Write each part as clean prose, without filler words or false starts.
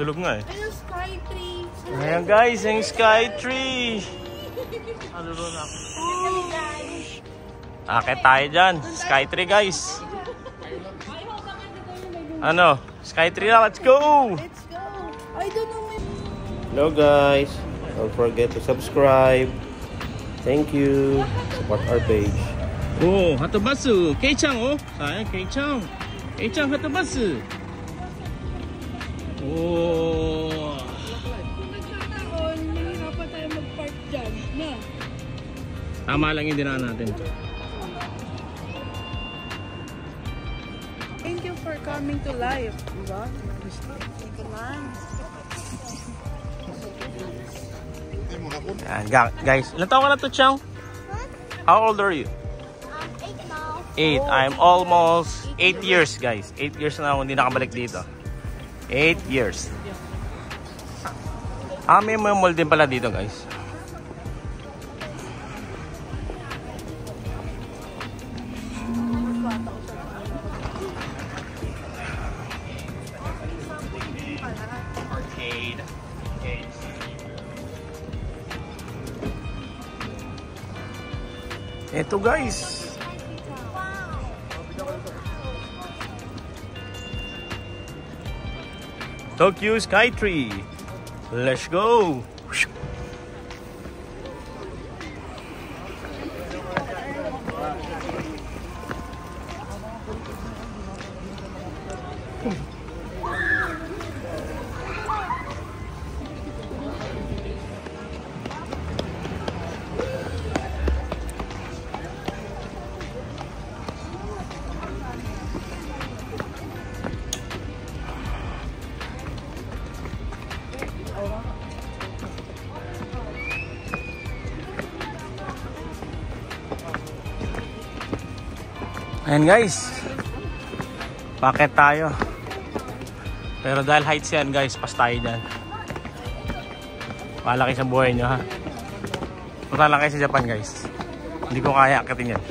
Tulog nga eh. Ayun, Skytree. Ayan guys, yung Skytree. Akit tayo dyan. Skytree guys. Ano? Skytree na, let's go! Let's go. I don't know. Hello guys. Don't forget to subscribe. Thank you. Support our page. Oh, hatobasu. Kei-chan oh. Sayang, Kei-chan. Kei-chan, hatobasu. Oh. Nagkataon, nahihirapan tayo mag-park dyan. Na. Tama lang yung dinaan natin. Thank you for coming to life. Diba? Thank you, man. Yan, guys. Ilan taon ka na to, Chang? How old are you? 8 now. 8. I'm almost 8 years, guys. 8 years na ako hindi nakabalik dito. 8 years. May mall din pala dito, guys. Arcade. Ito, guys. Tokyo Skytree. Let's go. Ayan guys, paket tayo. Pero dahil heights yan guys, pas tayo dyan. Malaki sa buhay nyo ha. Punta lang kayo sa Japan guys. Hindi ko kaya akitin yan.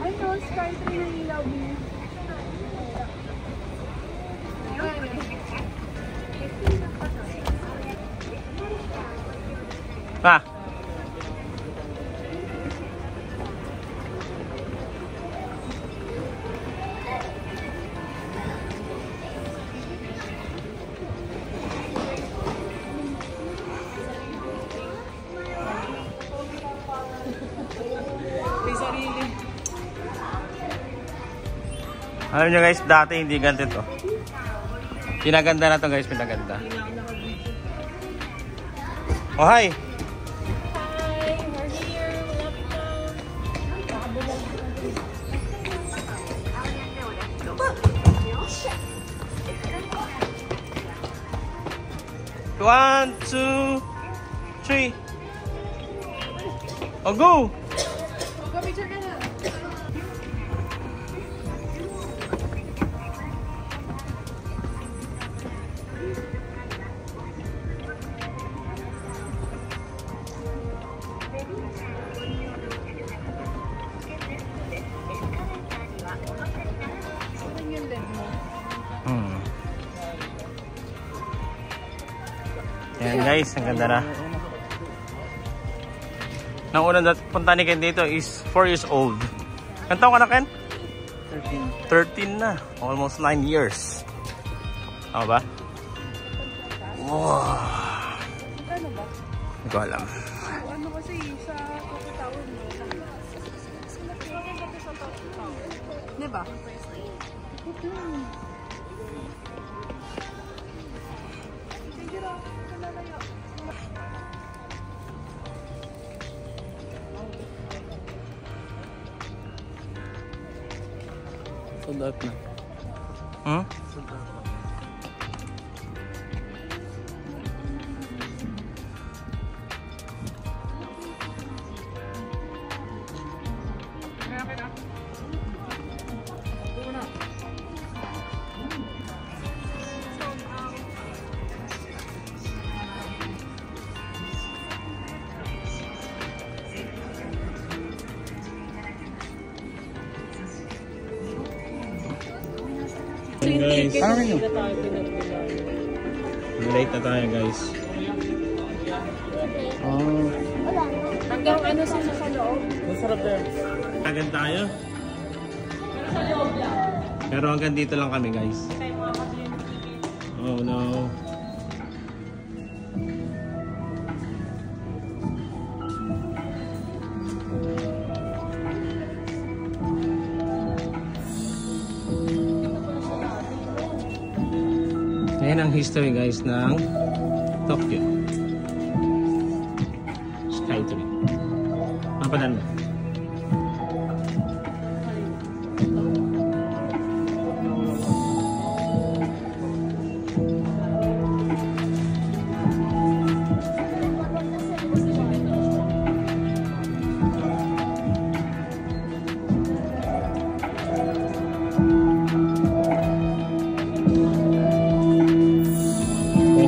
Ayun, Skytree na ilaw. Ha? May sarili. Alam nyo guys, dati hindi ganito to. Pinaganda na to guys, pinaganda. Oh hi! Hi, we're here. One, two, three. Oh, go! Picture ka na. Saan yung leg mo? Ayan guys, ang ganda na. Nang unang punta ni Ken dito is 4 years old. Ilan taon ka na, Ken? 13 na. Almost 9 years. Tama ba? Wow. Ano ba? Hindi ko alam. Ano kasi sa Town mo? Diba? Sold out na. Hmm? Sold out. Ayan guys. Hindi na tayo pinagbilang. Late na tayo guys. Oh. Hanggang ano sila sa loob? Masarap yan. Agad tayo. Pero hanggang dito lang kami guys. Oh no. Ayan ang history guys ng Tokyo Skytree. Mapadan mo.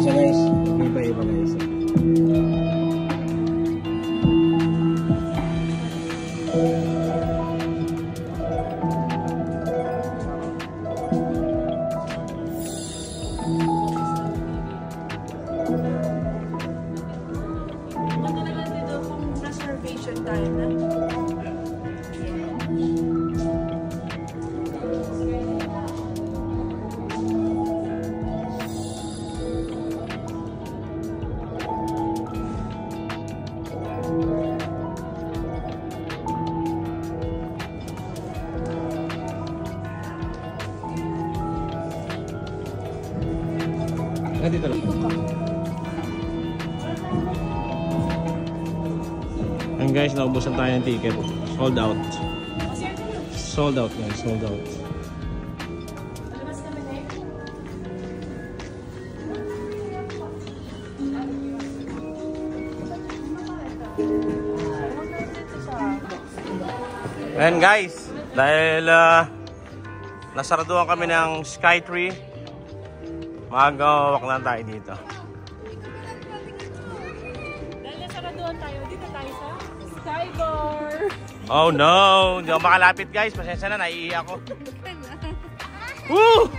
Guys, iba-iba guys. Talaga dito kung reservation tayo na. Dito lang. And guys, naubusan tayo ng ticket. Sold out. Sold out guys, sold out. And guys, dahil nasaraduhan kami ng Skytree, magawak lang tayo dito. Dahil nasaraduhan tayo, dito tayo sa Skybar. Oh no! Hindi ako makalapit guys. Pasensya na, naiihi ako. Woo!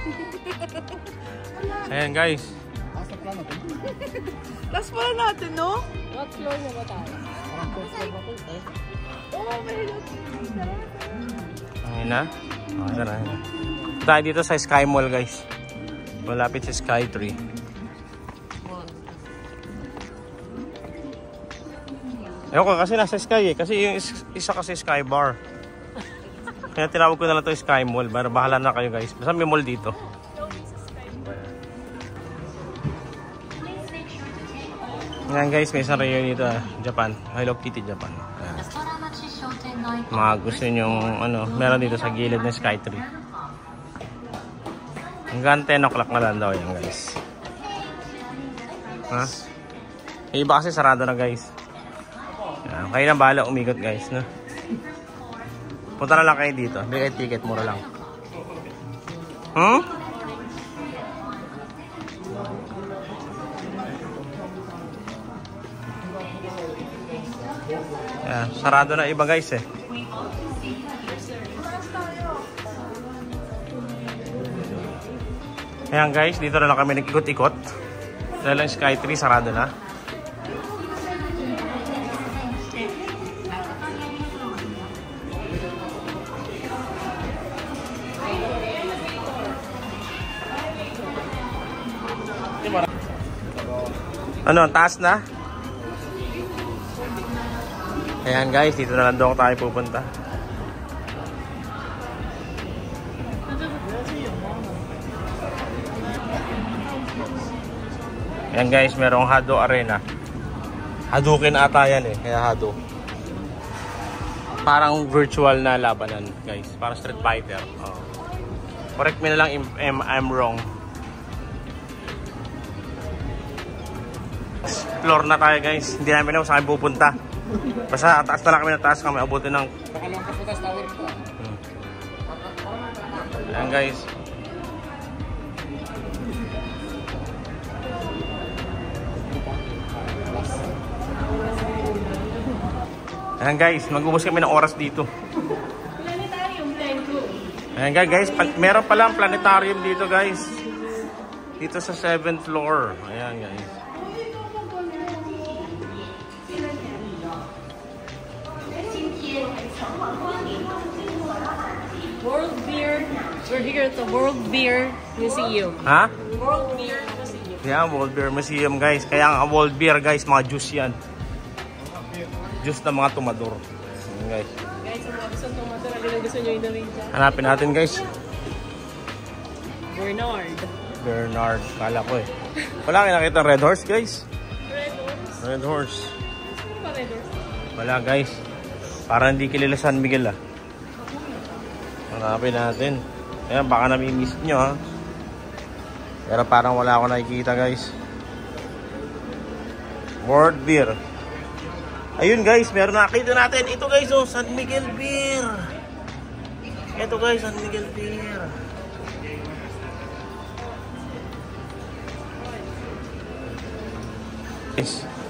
Ayan guys. Last pala natin, no? What floor na ba tayo? Oh, may Ayun na. Okay na. Tayo dito sa Sky Mall guys. Malapit sa Skytree. Ewan ko kasi nasa Sky eh. Kasi yung isa kasi Sky Bar. Kaya tinawag ko na lang ito Sky Mall. Pero bahala na kayo guys. Basta may mall dito. Ngayon guys, may isang rayon dito Japan. Hello Kitty Japan. Ayan. Mga gusto nyong ano, meron dito sa gilid ng Skytree. Hanggang 10 o'clock na lang daw yan guys. Ha? Iba kasi sarado na guys. Yan. Kayo na bahala umikot guys, no? Punta na lang kayo dito. Bigay ticket, mura lang. Yan. Sarado na iba guys eh. Ayan guys, dito na lang kami nag-ikot-ikot. Dahil ang Skytree sarado na. Ano, taas na? Ayan guys, dito na lang doon tayo pupunta. Ayan guys, merong Hado Arena. Hadouken ata yan eh, kaya Hado. Parang virtual na labanan guys, parang Street Fighter. Oh. Correct me na lang if I'm wrong. Explore na tayo guys, hindi namin na kung saan pupunta. Basta taas na lang kami na taas, kami abutin ng... Ayan guys. Ayan guys, mag-ubos kami ng oras dito. Ayan guys, meron palang planetarium dito guys. Dito sa 7th floor. Ayan guys. World Beer. We're here at the World Beer Museum. Ha? World Beer Museum. Yeah, World Beer Museum guys. Kaya ang World Beer guys, mga juice yan. Juice ng mga tumador. Ayan guys. Guys, ang mga gusto tumato na gusto nyo inumin dyan. Hanapin natin guys. Bernard. Kala ko eh. Wala kayo nakita Red Horse guys. Red Horse. Red Horse. Ano ba Red Horse? Wala guys. Parang hindi kilala San Miguel ah. Hanapin natin. Ayan, baka nami-miss nyo ha. Pero parang wala ako nakikita guys. World Beer. Ayun guys, meron nakita natin. Ito guys oh, San Miguel Beer. Ito guys, San Miguel Beer.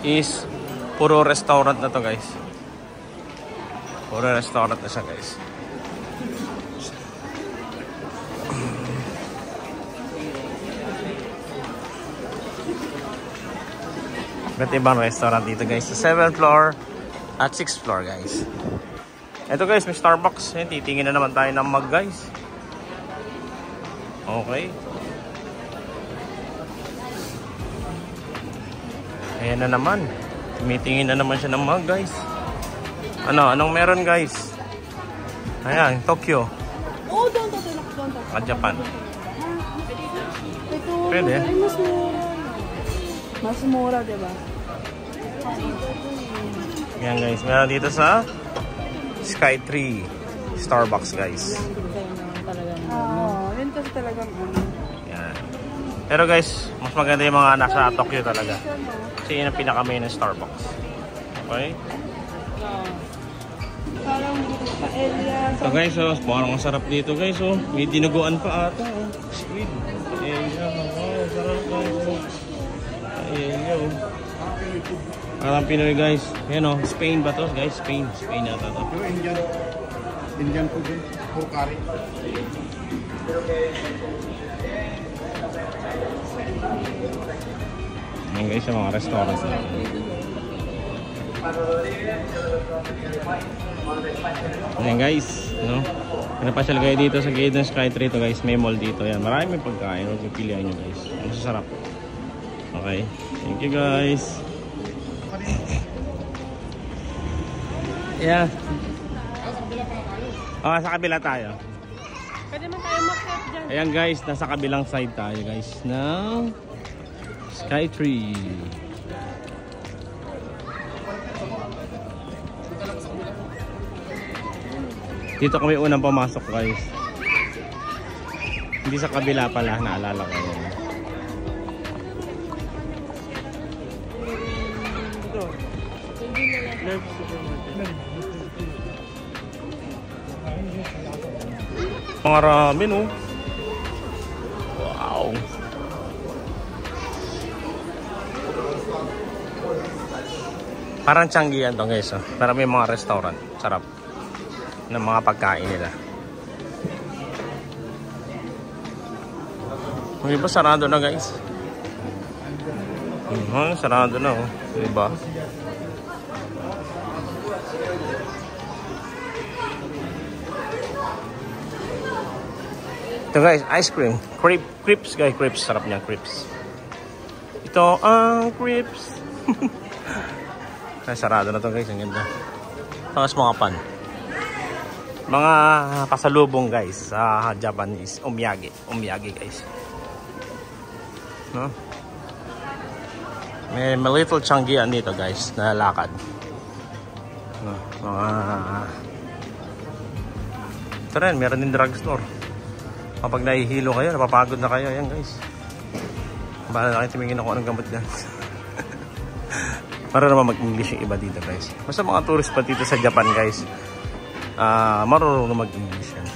Is puro restaurant na to guys. Puro restaurant na siya guys. Iba't ibang restaurant dito guys. Sa 7th floor at 6th floor guys. Ito guys, may Starbucks. Ayan, titingin na naman tayo ng mug guys. Okay. Ayan na naman. Tumitingin na naman siya ng mug guys. Anong meron guys? Ayan, Tokyo. Oh, doon. At Japan. Ito. Pwede. Ay, mas mura. Mas mura, diba? Ayan guys, meron dito sa Sky 3 Starbucks guys. Oo, yun kasi talagang ano. Yan. Pero guys, mas maganda yung mga nasa Tokyo talaga. Kasi yun ang pinaka-main ng Starbucks. Okay? Parang paella. So guys, oh, parang ang sarap dito guys. Oh. May dinuguan pa ata. Oh. Squid. Paella. Oh, sarap guys. Oh. Paella. Oh. Parang Pinoy guys. Yan oh, Spain ba to guys? Spain yata to. Indian food din. Puro curry. Yan guys, yung mga restaurants natin. Ayan guys, no? Pinapasyal kayo dito sa gate ng Sky 3 to guys. May mall dito. Yan, marami may pagkain. Huwag pipilihan nyo guys. Ang sasarap. Okay, thank you guys. Yeah. Sa kabila tayo. Pwede man tayo makyat dyan. Ayan guys, nasa kabilang side tayo guys ng Sky 3. Dito kami unang pumasok guys. Hindi sa kabila pala, naalala ko yun. Mga ramen oh. Wow. Parang Changi yan to guys oh. Pero may mga restaurant. Sarap. Ng mga pagkain nila. Yung iba sarado na guys. Sarado na oh. Diba? Ito guys, ice cream. Crepes guys, crepes. Sarap niya, crepes. Ito ang crepes. Ay, sarado na to guys, ang ganda. Tapos mga pan. Mga pasalubong guys sa Japanese. Omiyage. Omiyage guys. No? May little Changian dito guys, na lakad. No? Ito rin, meron din drugstore. Kapag nahihilo kayo, napapagod na kayo. Ayan guys. Bahala na kayo, tumingin ako ng gamot dyan. Para naman mag-English yung iba dito guys. Basta mga tourist pa dito sa Japan guys, marunong na mag-English yan.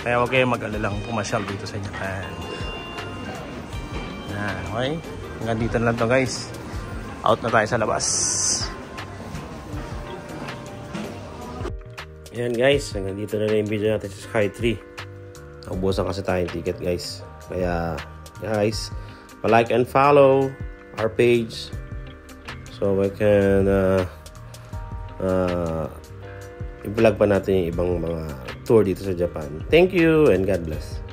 Kaya huwag kayo mag-alalang pumasyal dito sa Japan. Yan, okay? Hanggang dito na lang to guys. Out na tayo sa labas. Ayan guys, hanggang dito na yung video natin sa Sky 3. Naubusan kasi tayong ticket, guys. Kaya, guys, like and follow our page so we can i-vlog pa natin yung ibang mga tour dito sa Japan. Thank you and God bless.